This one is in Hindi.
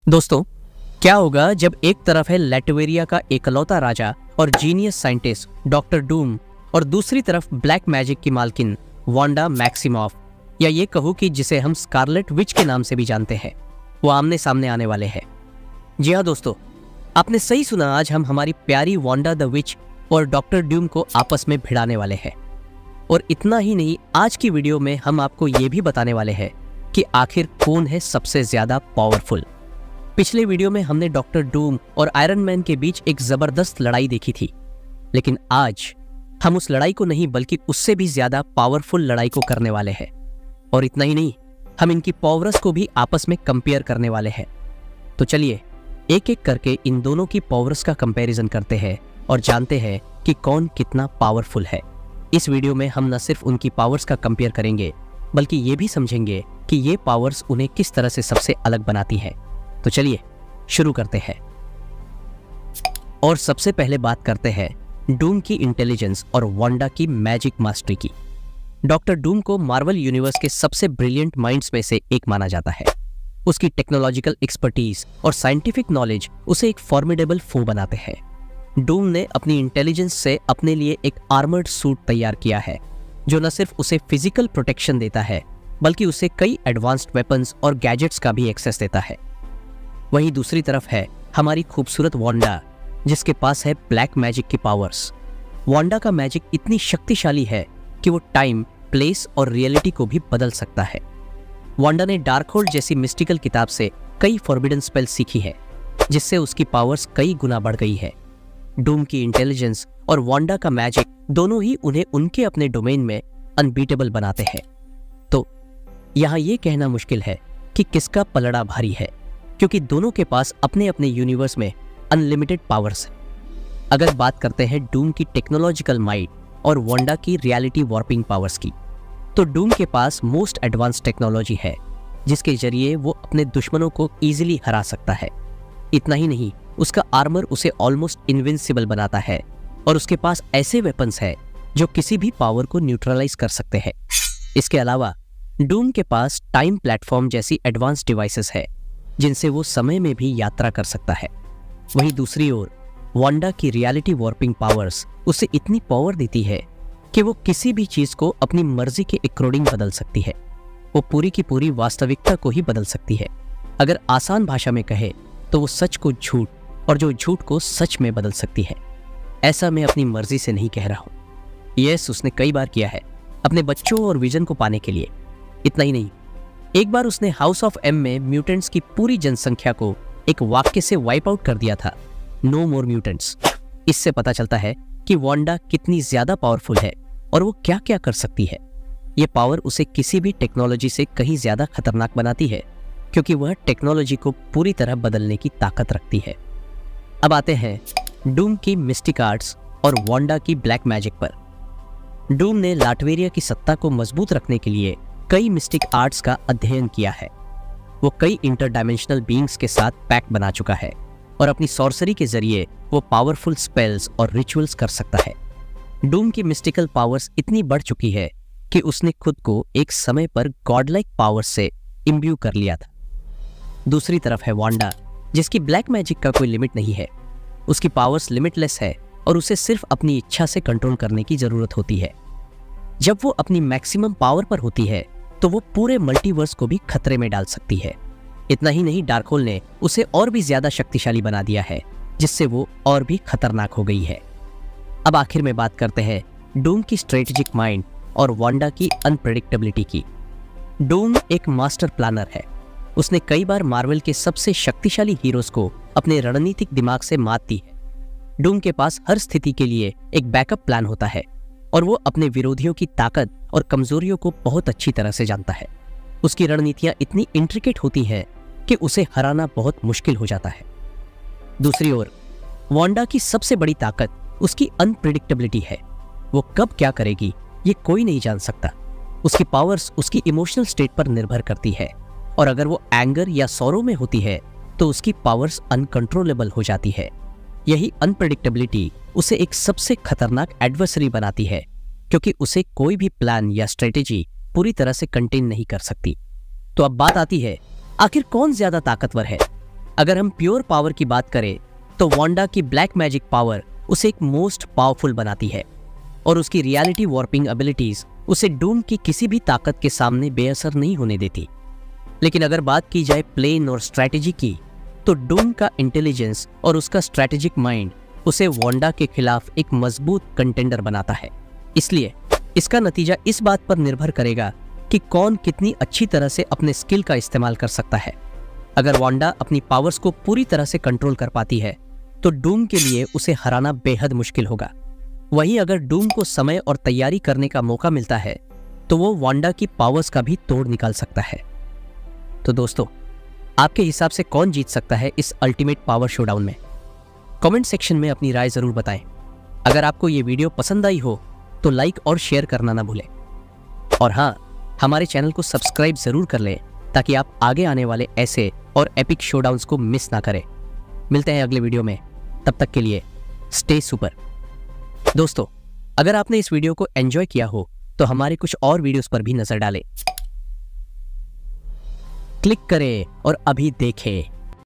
दोस्तों, क्या होगा जब एक तरफ है लैटवेरिया का एकलौता राजा और जीनियस साइंटिस्ट डॉक्टर डूम और दूसरी तरफ ब्लैक मैजिक की मालकिन वांडा मैक्सिमॉफ, या ये कहूँ कि जिसे हम स्कारलेट विच के नाम से भी जानते हैं, वो आमने सामने आने वाले हैं। जी हाँ दोस्तों, आपने सही सुना। आज हम हमारी प्यारी वांडा द विच और डॉक्टर डूम को आपस में भिड़ाने वाले हैं। और इतना ही नहीं, आज की वीडियो में हम आपको ये भी बताने वाले हैं कि आखिर कौन है सबसे ज्यादा पावरफुल। पिछले वीडियो में हमने डॉक्टर डूम और आयरन मैन के बीच एक जबरदस्त लड़ाई देखी थी, लेकिन आज हम उस लड़ाई को नहीं बल्कि उससे भी ज्यादा पावरफुल लड़ाई को करने वाले हैं। और इतना ही नहीं, हम इनकी पावर्स को भी आपस में कंपेयर करने वाले हैं। तो चलिए एक एक करके इन दोनों की पावर्स का कंपैरिजन करते हैं और जानते हैं कि कौन कितना पावरफुल है। इस वीडियो में हम न सिर्फ उनकी पावर्स का कंपेयर करेंगे बल्कि ये भी समझेंगे कि ये पावर्स उन्हें किस तरह से सबसे अलग बनाती है। तो चलिए शुरू करते हैं। और सबसे पहले बात करते हैं डूम की इंटेलिजेंस और वांडा की मैजिक मास्टरी की। डॉक्टर डूम को मार्वल यूनिवर्स के सबसे ब्रिलियंट माइंड्स में से एक माना जाता है। उसकी टेक्नोलॉजिकल एक्सपर्टीज और साइंटिफिक नॉलेज उसे एक फॉर्मिडेबल फो बनाते हैं। डूम ने अपनी इंटेलिजेंस से अपने लिए एक आर्मर्ड सूट तैयार किया है, जो न सिर्फ उसे फिजिकल प्रोटेक्शन देता है बल्कि उसे कई एडवांस्ड वेपन्स और गैजेट्स का भी एक्सेस देता है। वहीं दूसरी तरफ है हमारी खूबसूरत वांडा, जिसके पास है ब्लैक मैजिक की पावर्स। वांडा का मैजिक इतनी शक्तिशाली है कि वो टाइम, प्लेस और रियलिटी को भी बदल सकता है। वांडा ने डार्कहोल्ड जैसी मिस्टिकल किताब से कई फॉरबिडन स्पेल सीखी है, जिससे उसकी पावर्स कई गुना बढ़ गई है। डूम की इंटेलिजेंस और वांडा का मैजिक दोनों ही उन्हें उनके अपने डोमेन में अनबीटेबल बनाते हैं। तो यहाँ ये कहना मुश्किल है कि किसका पलड़ा भारी है, क्योंकि दोनों के पास अपने अपने यूनिवर्स में अनलिमिटेड पावर्स हैं। अगर बात करते हैं डूम की टेक्नोलॉजिकल माइट और वांडा की रियलिटी वॉर्पिंग पावर्स की, तो डूम के पास मोस्ट एडवांस टेक्नोलॉजी है, जिसके जरिए वो अपने दुश्मनों को इजीली हरा सकता है। इतना ही नहीं, उसका आर्मर उसे ऑलमोस्ट इनविंसिबल बनाता है और उसके पास ऐसे वेपन्स है जो किसी भी पावर को न्यूट्रलाइज कर सकते हैं। इसके अलावा डूम के पास टाइम प्लेटफॉर्म जैसी एडवांस डिवाइसेस है, जिनसे वो समय में भी यात्रा कर सकता है। वहीं दूसरी ओर वांडा की रियलिटी वॉर्पिंग पावर्स उसे इतनी पावर देती है कि वो किसी भी चीज को अपनी मर्जी के अकॉर्डिंग बदल सकती है। वो पूरी की पूरी वास्तविकता को ही बदल सकती है। अगर आसान भाषा में कहे तो वो सच को झूठ और जो झूठ को सच में बदल सकती है। ऐसा मैं अपनी मर्जी से नहीं कह रहा हूँ, यस उसने कई बार किया है अपने बच्चों और विजन को पाने के लिए। इतना ही नहीं, एक बार उसने हाउस ऑफ एम में म्यूटेंट्स की पूरी जनसंख्या को एक वाक्य से वाइप आउट कर दिया था, नो मोर म्यूटेंट्स। इससे पता चलता है कि वांडा कितनी ज्यादा पावरफुल है और वो क्या क्या कर सकती है। ये पावर उसे किसी भी टेक्नोलॉजी से कहीं ज्यादा खतरनाक बनाती है, क्योंकि वह टेक्नोलॉजी को पूरी तरह बदलने की ताकत रखती है। अब आते हैं डूम की मिस्टिक आर्ट्स और वांडा की ब्लैक मैजिक पर। डूम ने लाटवेरिया की सत्ता को मजबूत रखने के लिए कई मिस्टिक आर्ट्स का अध्ययन किया है। वो कई इंटरडायमेंशनल बीइंग्स के साथ पैक्ट बना चुका है और अपनी सॉर्सरी के जरिए वो पावरफुल स्पेल्स और रिचुअल्स कर सकता है। डूम की मिस्टिकल पावर्स इतनी बढ़ चुकी है कि उसने खुद को एक समय पर गॉडलाइक पावर्स से इम्ब्यू कर लिया था। दूसरी तरफ है वांडा, जिसकी ब्लैक मैजिक का कोई लिमिट नहीं है। उसकी पावर्स लिमिटलेस है और उसे सिर्फ अपनी इच्छा से कंट्रोल करने की जरूरत होती है। जब वो अपनी मैक्सिमम पावर पर होती है तो वो पूरे मल्टीवर्स को भी खतरे में डाल सकती है। इतना ही नहीं, डार्कहोल्ड ने उसे और भी ज्यादा शक्तिशाली बना दिया है, जिससे वो और भी खतरनाक हो गई है। अब आखिर में बात करते हैं डूम की स्ट्रेटेजिक माइंड और वांडा की अनप्रेडिक्टेबिलिटी की। डूम एक मास्टर प्लानर है। उसने कई बार मार्वल के सबसे शक्तिशाली हीरोज को अपने रणनीतिक दिमाग से मात दी है। डूम के पास हर स्थिति के लिए एक बैकअप प्लान होता है और वो अपने विरोधियों की ताकत और कमजोरियों को बहुत अच्छी तरह से जानता है। उसकी रणनीतियां इतनी इंट्रिकेट होती हैं कि उसे हराना बहुत मुश्किल हो जाता है। दूसरी ओर वांडा की सबसे बड़ी ताकत उसकी अनप्रेडिक्टेबिलिटी है। वो कब क्या करेगी ये कोई नहीं जान सकता। उसकी पावर्स उसकी इमोशनल स्टेट पर निर्भर करती है, और अगर वो एंगर या सॉरो में होती है तो उसकी पावर्स अनकंट्रोलेबल हो जाती है। यही अनप्रेडिक्टेबिलिटी उसे एक सबसे खतरनाक एडवर्सरी बनाती है, क्योंकि उसे कोई भी प्लान या स्ट्रेटेजी पूरी तरह से कंटेन नहीं कर सकती। तो अब बात आती है, आखिर कौन ज्यादा ताकतवर है, अगर हम प्योर पावर की बात करें तो वांडा की ब्लैक मैजिक पावर उसे एक मोस्ट पावरफुल बनाती है और उसकी रियलिटी वॉर्पिंग एबिलिटीज उसे डूम की किसी भी ताकत के सामने बेअसर नहीं होने देती। लेकिन अगर बात की जाए प्लेन और स्ट्रैटेजी की, तो डूम का इंटेलिजेंस और उसका स्ट्रैटेजिक माइंड उसे वांडा के खिलाफ एक मजबूत कंटेंडर बनाता है। इसलिए इसका नतीजा इस बात पर निर्भर करेगा कि कौन कितनी अच्छी तरह से अपने स्किल का इस्तेमाल कर सकता है। अगर वांडा अपनी पावर्स को पूरी तरह से कंट्रोल कर पाती है तो डूम के लिए उसे हराना बेहद मुश्किल होगा। वहीं अगर डूम को समय और तैयारी करने का मौका मिलता है तो वो वांडा की पावर्स का भी तोड़ निकाल सकता है। तो दोस्तों, आपके हिसाब से कौन जीत सकता है इस अल्टीमेट पावर शोडाउन में? कमेंट सेक्शन में अपनी राय जरूर बताएं। अगर आपको ये वीडियो पसंद आई हो तो लाइक और शेयर करना ना भूलें। और हाँ, हमारे चैनल को सब्सक्राइब जरूर कर लें ताकि आप आगे आने वाले ऐसे और एपिक शोडाउन्स को मिस ना करें। मिलते हैं अगले वीडियो में, तब तक के लिए स्टे सुपर। दोस्तों, अगर आपने इस वीडियो को एंजॉय किया हो तो हमारे कुछ और वीडियोस पर भी नजर डालें। क्लिक करें और अभी देखें।